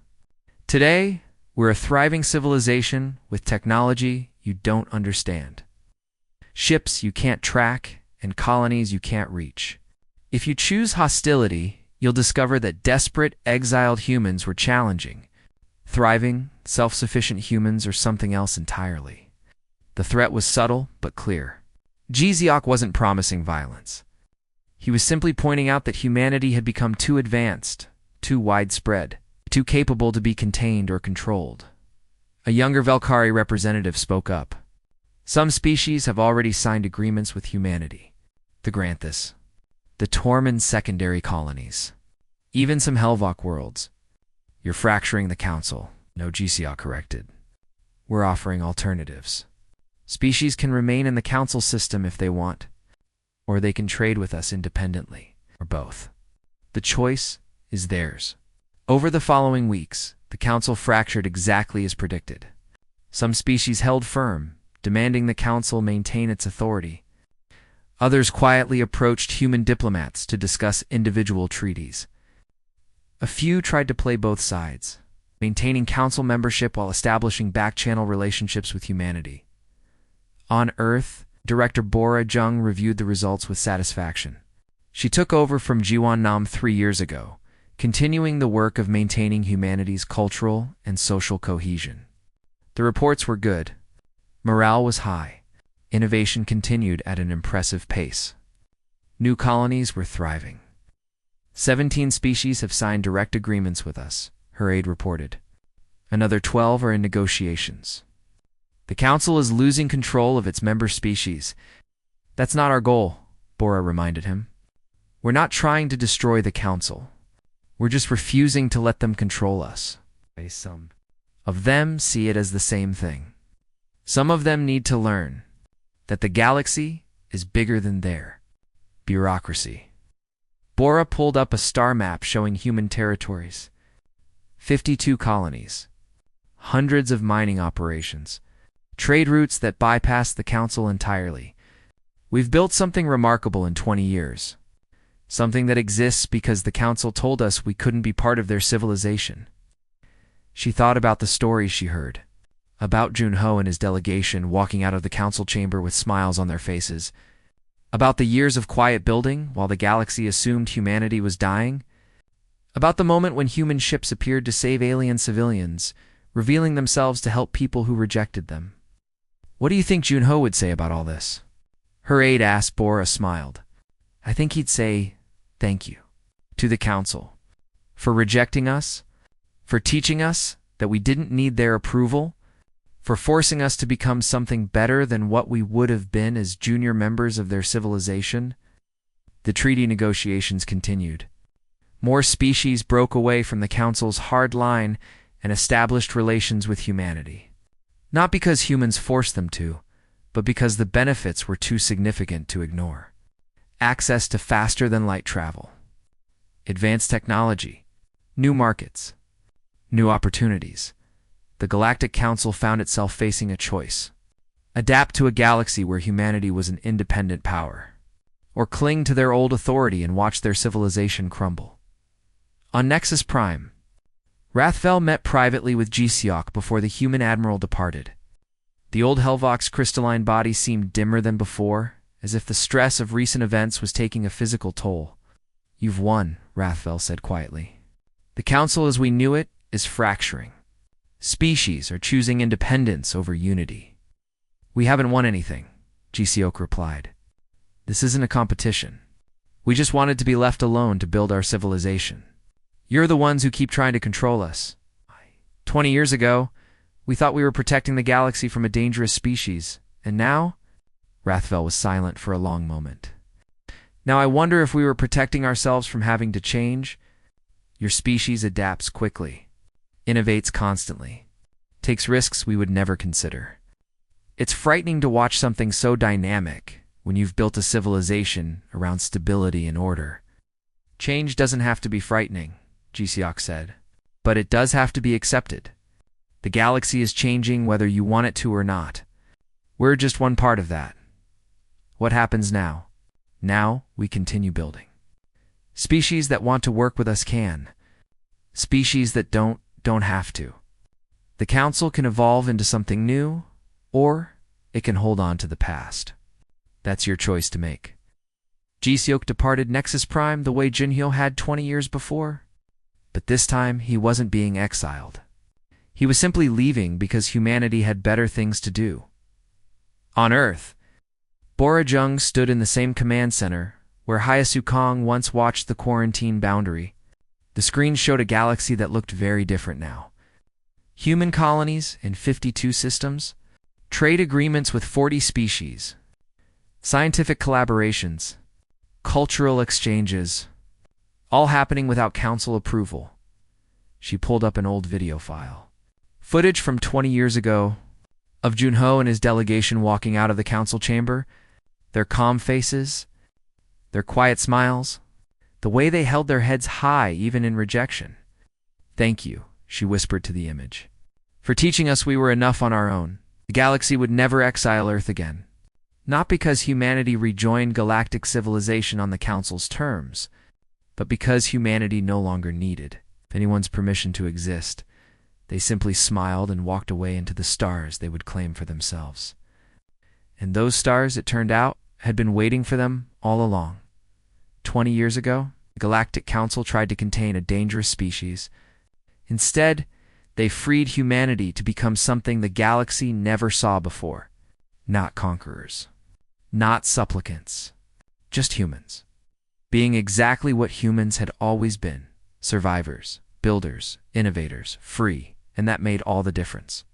Today, we're a thriving civilization with technology you don't understand. Ships you can't track and colonies you can't reach. If you choose hostility, you'll discover that desperate, exiled humans were challenging. Thriving, self-sufficient humans are something else entirely. The threat was subtle but clear. Gisyok wasn't promising violence. He was simply pointing out that humanity had become too advanced, too widespread, too capable to be contained or controlled. A younger Velkari representative spoke up. Some species have already signed agreements with humanity. The Granthus, the Tormund secondary colonies, even some Helvok worlds. You're fracturing the council. No, Gisyok corrected. We're offering alternatives. Species can remain in the council system if they want, or they can trade with us independently, or both. The choice is theirs. Over the following weeks, the council fractured exactly as predicted. Some species held firm, demanding the council maintain its authority. Others quietly approached human diplomats to discuss individual treaties. A few tried to play both sides, maintaining council membership while establishing back-channel relationships with humanity. On Earth, Director Bora Jung reviewed the results with satisfaction. She took over from Jiwan Nam 3 years ago, continuing the work of maintaining humanity's cultural and social cohesion. The reports were good. Morale was high. Innovation continued at an impressive pace. New colonies were thriving. 17 species have signed direct agreements with us, her aide reported. Another 12 are in negotiations. The council is losing control of its member species. That's not our goal, Bora reminded him. We're not trying to destroy the council. We're just refusing to let them control us. Some of them see it as the same thing. Some of them need to learn that the galaxy is bigger than their bureaucracy. Bora pulled up a star map showing human territories. 52 colonies. Hundreds of mining operations. Trade routes that bypass the council entirely. We've built something remarkable in 20 years. Something that exists because the council told us we couldn't be part of their civilization. She thought about the stories she heard. About Junho and his delegation walking out of the council chamber with smiles on their faces. About the years of quiet building while the galaxy assumed humanity was dying. About the moment when human ships appeared to save alien civilians, revealing themselves to help people who rejected them. What do you think Junho would say about all this? Her aide asked. Bora smiled. I think he'd say, thank you to the council for rejecting us, for teaching us that we didn't need their approval, for forcing us to become something better than what we would have been as junior members of their civilization. The treaty negotiations continued. More species broke away from the council's hard line and established relations with humanity. Not because humans forced them to, but because the benefits were too significant to ignore. Access to faster-than-light travel, advanced technology, new markets, new opportunities. The Galactic Council found itself facing a choice. Adapt to a galaxy where humanity was an independent power, or cling to their old authority and watch their civilization crumble. On Nexus Prime, Rathvel met privately with Gisyok before the human admiral departed. The old Helvok's crystalline body seemed dimmer than before, as if the stress of recent events was taking a physical toll. You've won, Rathvel said quietly. The Council as we knew it is fracturing. Species are choosing independence over unity. We haven't won anything, GCOC replied. This isn't a competition. We just wanted to be left alone to build our civilization. You're the ones who keep trying to control us. 20 years ago, we thought we were protecting the galaxy from a dangerous species, and now? Rathvel was silent for a long moment. Now I wonder if we were protecting ourselves from having to change. Your species adapts quickly, innovates constantly, takes risks we would never consider. It's frightening to watch something so dynamic when you've built a civilization around stability and order. Change doesn't have to be frightening, GCOC said, but it does have to be accepted. The galaxy is changing whether you want it to or not. We're just one part of that. What happens now? Now we continue building. Species that want to work with us can. Species that don't have to. The Council can evolve into something new, or it can hold on to the past. That's your choice to make. GCOC departed Nexus Prime the way Jinhyo had 20 years before. But this time he wasn't being exiled. He was simply leaving because humanity had better things to do. On Earth, Bora Jung stood in the same command center where Hyasu Kong once watched the quarantine boundary. The screen showed a galaxy that looked very different now. Human colonies in 52 systems, trade agreements with 40 species, scientific collaborations, cultural exchanges, all happening without Council approval. She pulled up an old video file. Footage from 20 years ago of Junho and his delegation walking out of the Council chamber, their calm faces, their quiet smiles, the way they held their heads high even in rejection. Thank you, she whispered to the image, for teaching us we were enough on our own. The galaxy would never exile Earth again. Not because humanity rejoined galactic civilization on the Council's terms, but because humanity no longer needed anyone's permission to exist. They simply smiled and walked away into the stars they would claim for themselves. And those stars, it turned out, had been waiting for them all along. 20 years ago, the Galactic Council tried to contain a dangerous species. Instead, they freed humanity to become something the galaxy never saw before. Not conquerors. Not supplicants. Just humans. Being exactly what humans had always been. Survivors, builders, innovators, free. And that made all the difference.